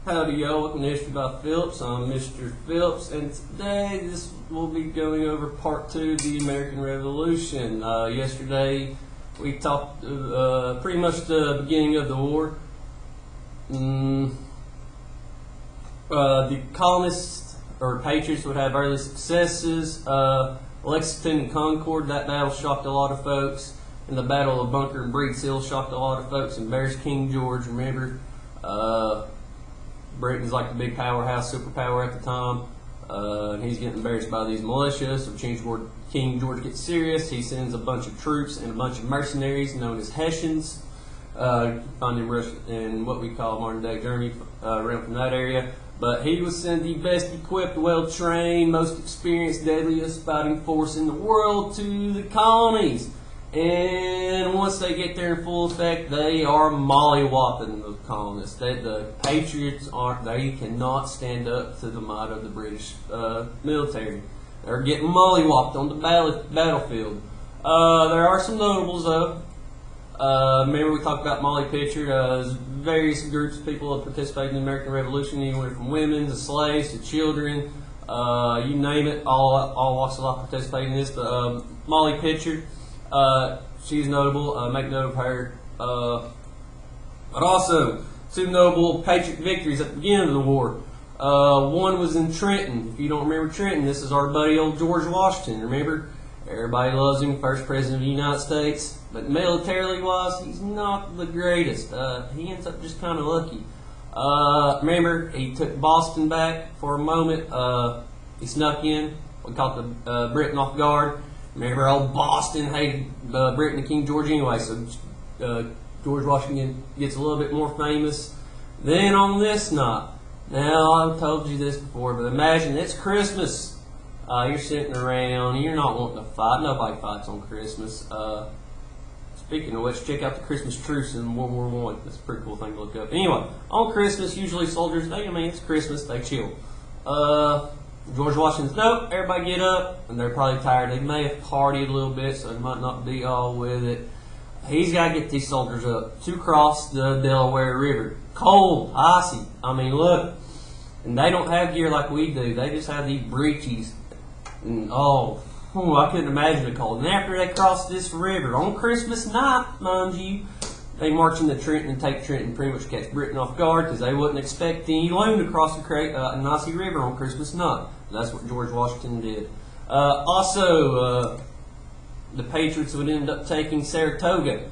Howdy y'all, welcome to History by Phillips. I'm Mr. Phillips, and today this will be going over part 2 of the American Revolution. Yesterday we talked pretty much the beginning of the war. The colonists or patriots would have early successes. Lexington and Concord, that battle shocked a lot of folks. And the Battle of Bunker and Breed's Hill shocked a lot of folks. And there's King George, remember? Britain's like the big powerhouse, superpower at the time. And he's getting embarrassed by these militias. So King George gets serious. He sends a bunch of troops and a bunch of mercenaries known as Hessians. Found in what we call modern day Germany, around from that area. But he was sent the best equipped, well trained, most experienced, deadliest fighting force in the world to the colonies. And once they get there in full effect, they are mollywopping the colonists. The patriots they cannot stand up to the might of the British military. They're getting mollywopped on the battlefield. There are some notables though. Remember we talked about Molly Pitcher. Various groups of people have participated in the American Revolution, anywhere from women to slaves to children. You name it, all walks of life participated in this. But Molly Pitcher, she's notable. Make note of her. But also, two notable Patriot victories at the beginning of the war. One was in Trenton. If you don't remember Trenton, this is our buddy old George Washington. Remember? Everybody loves him, first president of the United States. But militarily wise, he's not the greatest. He ends up just kind of lucky. Remember, he took Boston back for a moment. He snuck in. We caught the Britain off guard. Remember, old Boston hated Britain and King George anyway, so George Washington gets a little bit more famous. Then on this night, now I've told you this before, but imagine it's Christmas. You're sitting around, you're not wanting to fight. Nobody fights on Christmas. Speaking of which, check out the Christmas truce in World War I. That's a pretty cool thing to look up. Anyway, on Christmas, usually soldiers, it's Christmas, they chill. George Washington's, nope, everybody get up, and they're probably tired. They may have partied a little bit, so they might not be all with it. He's got to get these soldiers up to cross the Delaware River. Cold, icy. Look, and they don't have gear like we do. They just have these breeches. And I couldn't imagine the cold. And after they cross this river on Christmas night, mind you, they march into Trenton and take Trenton, pretty much catch Britain off guard because they wouldn't expect any loon to cross an icy river on Christmas night. That's what George Washington did. Also, the Patriots would end up taking Saratoga.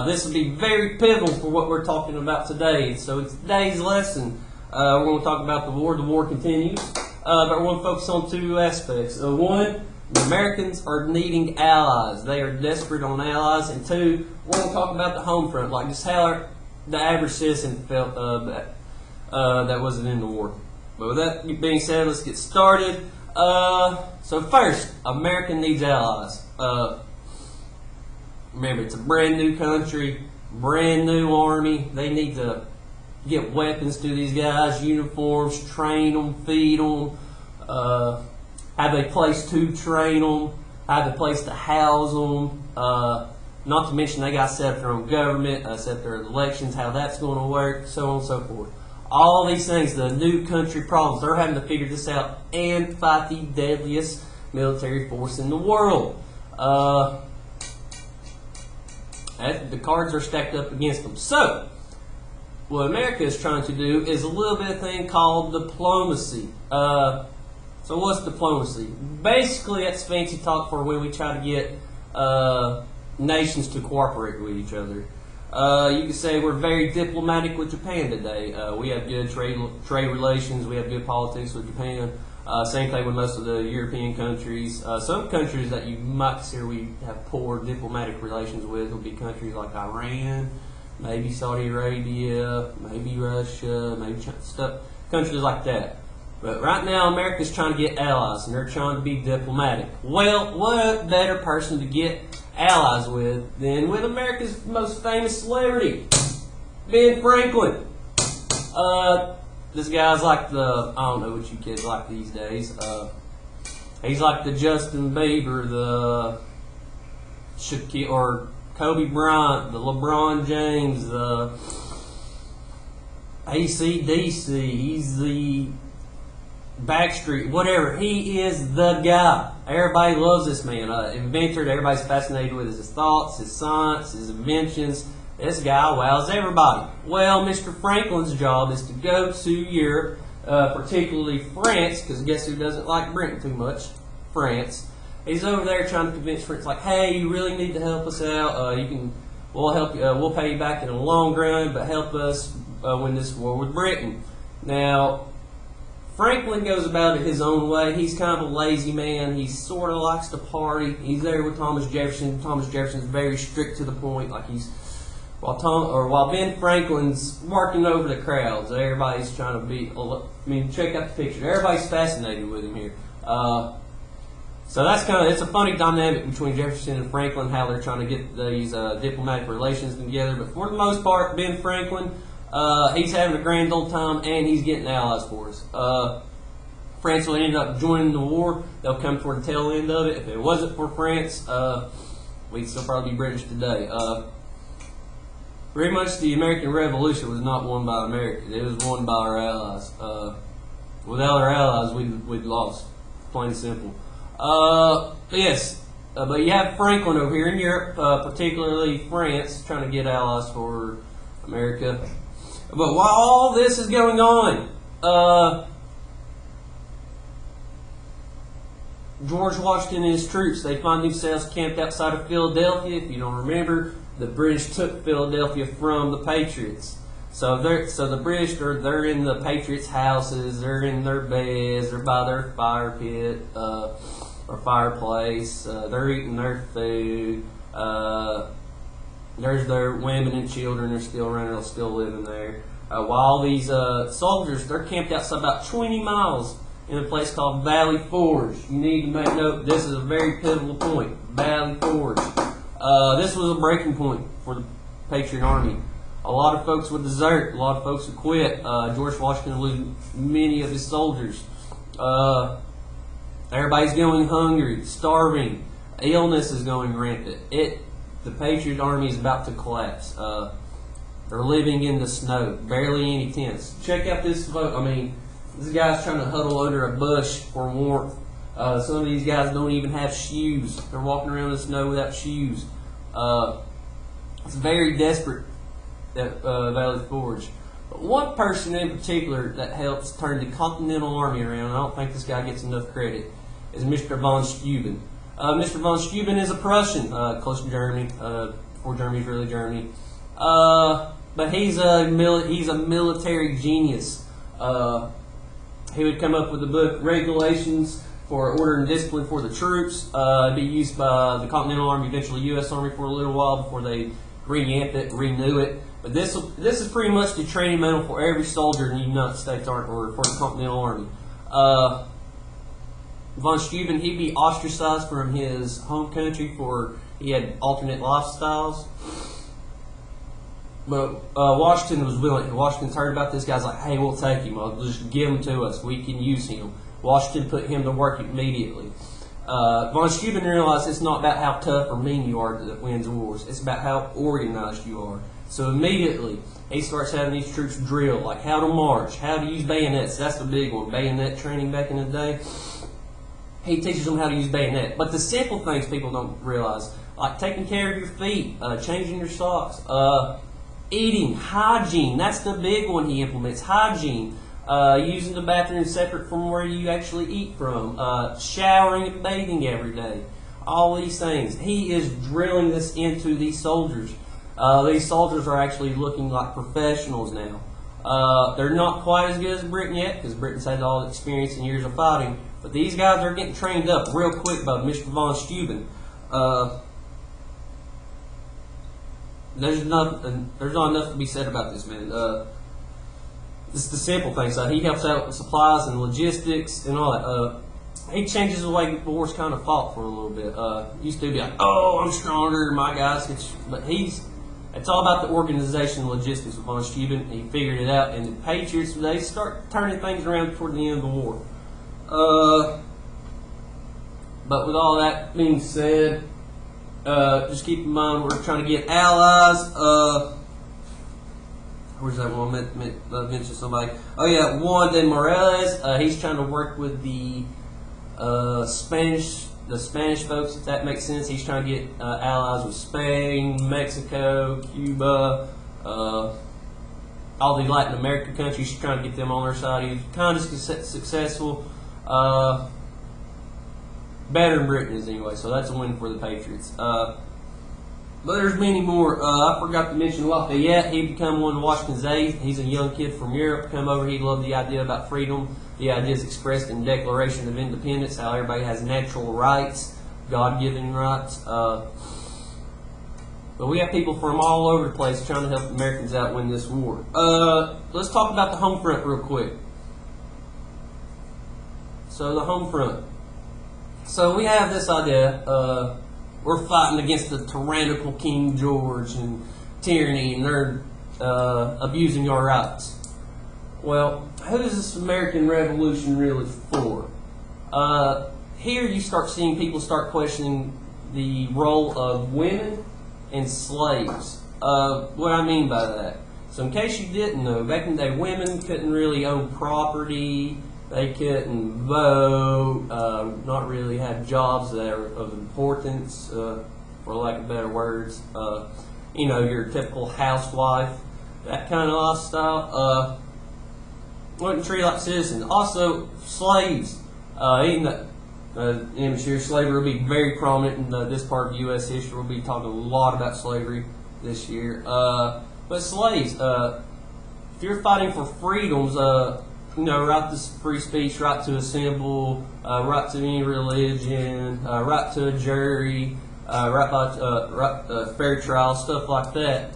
This would be very pivotal for what we're talking about today. So in today's lesson, we're going to talk about the war. The war continues. But we're going to focus on two aspects. One, the Americans are needing allies. They are desperate on allies. And two, we're going to talk about the home front, like just how the average citizen felt that wasn't in the war. But with that being said, let's get started. So first, America needs allies. Remember, it's a brand new country, brand new army. They need to get weapons to these guys, uniforms, train them, feed them, have a place to train them, have a place to house them. Not to mention they got to set up their own government, set up their elections, how that's going to work, so on and so forth. All these things, the new country problems, they're having to figure this out and fight the deadliest military force in the world. The cards are stacked up against them. So, what America is trying to do is a little bit of thing called diplomacy. So what's diplomacy? Basically, that's fancy talk for when we try to get nations to cooperate with each other. You could say we're very diplomatic with Japan today. We have good trade relations. We have good politics with Japan. Same thing with most of the European countries. Some countries that you might consider we have poor diplomatic relations with will be countries like Iran, maybe Saudi Arabia, maybe Russia, maybe China, countries like that. But right now, America's trying to get allies, and they're trying to be diplomatic. Well, what better person to get allies with than with America's most famous celebrity, Ben Franklin. This guy's like I don't know what you kids like these days. He's like the Justin Bieber, the Shaquille, or Kobe Bryant, the LeBron James, ACDC, he's the Backstreet, whatever. He is the guy. Everybody loves this man. Inventor, everybody's fascinated with his thoughts, his science, his inventions. This guy wows everybody. Well, Mr. Franklin's job is to go to Europe, particularly France, because guess who doesn't like Britain too much? France. He's over there trying to convince France, like, hey, you really need to help us out. We'll help you. We'll pay you back in the long run, but help us win this war with Britain. Now, Franklin goes about it his own way. He's kind of a lazy man. He sort of likes to party. He's there with Thomas Jefferson. Thomas Jefferson's very strict to the point. Like while Ben Franklin's working over the crowds, everybody's trying to be. I mean, check out the picture. Everybody's fascinated with him here. So it's a funny dynamic between Jefferson and Franklin, how they're trying to get these diplomatic relations together. But for the most part, Ben Franklin, he's having a grand old time, and he's getting allies for us. France will end up joining the war. They'll come toward the tail end of it. If it wasn't for France, we'd still probably be British today. Pretty much the American Revolution was not won by America. It was won by our allies. Without our allies, we'd lost. Plain and simple. Yes. But you have Franklin over here in Europe, particularly France, trying to get allies for America. But while all this is going on, George Washington and his troops, they find themselves camped outside of Philadelphia. If you don't remember, the British took Philadelphia from the Patriots. So the British they're in the Patriots' houses, they're in their beds, they're by their fire pit or fireplace, they're eating their food. There's their women and children are still running, are still living there. While these soldiers, they're camped outside about 20 miles in a place called Valley Forge. You need to make note, this is a very pivotal point. Valley Forge. This was a breaking point for the Patriot Army. A lot of folks would desert. A lot of folks would quit. George Washington would lose many of his soldiers. Everybody's going hungry, starving. Illness is going rampant. The Patriot Army is about to collapse. They're living in the snow. Barely any tents. Check out this photo. I mean, this guy's trying to huddle under a bush for warmth. Some of these guys don't even have shoes. They're walking around in the snow without shoes. It's very desperate at Valley Forge. But one person in particular that helps turn the Continental Army around, I don't think this guy gets enough credit, is Mr. von Steuben. Mr. von Steuben is a Prussian, close to Germany, before Germany's really Germany. But he's a military genius. He would come up with the book Regulations for Order and Discipline for the Troops. It'd be used by the Continental Army, eventually U.S. Army, for a little while before they revamp it, renew it. But this is pretty much the training manual for every soldier in the United States Army, or for the Continental Army. Von Steuben, he'd be ostracized from his home country for he had alternate lifestyles. But Washington was willing. Washington's heard about this guy's like, hey, we'll take him. Just give him to us. We can use him. Washington put him to work immediately. Von Steuben realized it's not about how tough or mean you are that wins wars. It's about how organized you are. So immediately, he starts having these troops drill, like how to march, how to use bayonets. That's the big one, bayonet training back in the day. He teaches them how to use bayonet. But the simple things people don't realize, like taking care of your feet, changing your socks, eating, hygiene. That's the big one he implements, hygiene. Using the bathroom separate from where you actually eat from. Showering and bathing every day. All these things. He is drilling this into these soldiers. These soldiers are actually looking like professionals now. They're not quite as good as Britain yet, because Britain's had all the experience and years of fighting. But these guys are getting trained up real quick by Mr. von Steuben. There's not enough to be said about this man. It's the simple things. He helps out with supplies and logistics and all that. He changes the way the war's kind of fought for a little bit. Used to be like, oh, I'm stronger, my guys. But it's all about the organization and logistics with von Steuben. He figured it out, and the Patriots, they start turning things around toward the end of the war. But with all that being said, just keep in mind we're trying to get allies. Where's that one? Mention somebody. Oh yeah, Juan de Morales. He's trying to work with the Spanish folks, if that makes sense. He's trying to get allies with Spain, Mexico, Cuba, all the Latin American countries. He's trying to get them on their side. He's kind of successful. Better than Britain is anyway, so that's a win for the Patriots. But there's many more. I forgot to mention Lafayette. He became one of Washington's aides. He's a young kid from Europe. Come over. He loved the idea about freedom. The ideas expressed in the Declaration of Independence. How everybody has natural rights, God-given rights. But we have people from all over the place trying to help Americans out win this war. Let's talk about the home front real quick. So the home front. So we have this idea. We're fighting against the tyrannical King George and tyranny, and they're abusing our rights. Well, who is this American Revolution really for? Here you start seeing people start questioning the role of women and slaves. What I mean by that. So in case you didn't know, back in the day, women couldn't really own property. They couldn't vote, not really have jobs that are of importance, for lack of better words. You know, your typical housewife, that kind of lifestyle. Wasn't treated like citizens. Also, slaves. Even the image here, slavery will be very prominent in this part of U.S. history. We'll be talking a lot about slavery this year. But slaves, if you're fighting for freedoms, you know, right to free speech, right to assemble, right to any religion, right to a jury, right fair trial, stuff like that.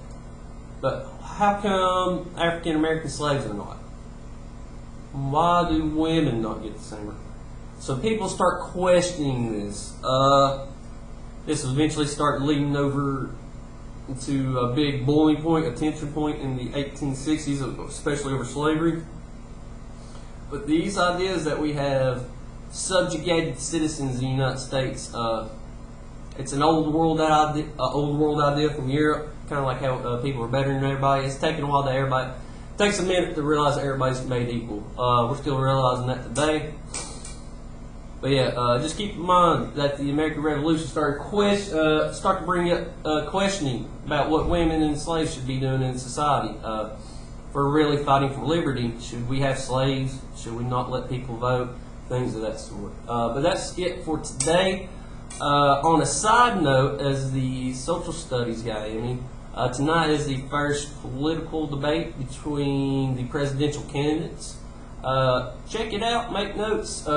But how come African American slaves are not? Why do women not get the same right? So people start questioning this. This will eventually start leading over into a big boiling point, a tension point in the 1860s, especially over slavery. But these ideas that we have subjugated citizens in the United States, it's an old world idea from Europe, kind of like how people are better than everybody. It's taken a while to everybody. It takes a minute to realize that everybody's made equal. We're still realizing that today. But yeah, just keep in mind that the American Revolution started to bring up questioning about what women and slaves should be doing in society. We're really fighting for liberty. Should we have slaves? Should we not let people vote? Things of that sort. But that's it for today. On a side note, as the social studies guy, tonight is the first political debate between the presidential candidates. Check it out. Make notes.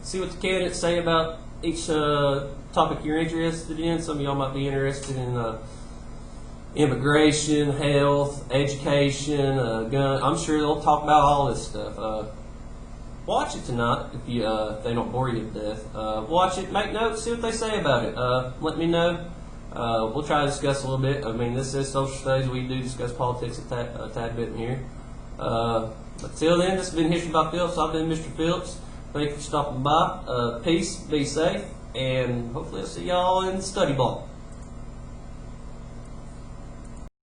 See what the candidates say about each topic you're interested in. Some of y'all might be interested in immigration, health, education, gun. I'm sure they'll talk about all this stuff. Watch it tonight if they don't bore you to death. Watch it, make notes, see what they say about it. Let me know. We'll try to discuss a little bit. This is social studies. We do discuss politics a tad bit in here. But till then, this has been History by Phillips. I've been Mr. Phillips. Thank you for stopping by. Peace, be safe, and hopefully I'll see y'all in study ball.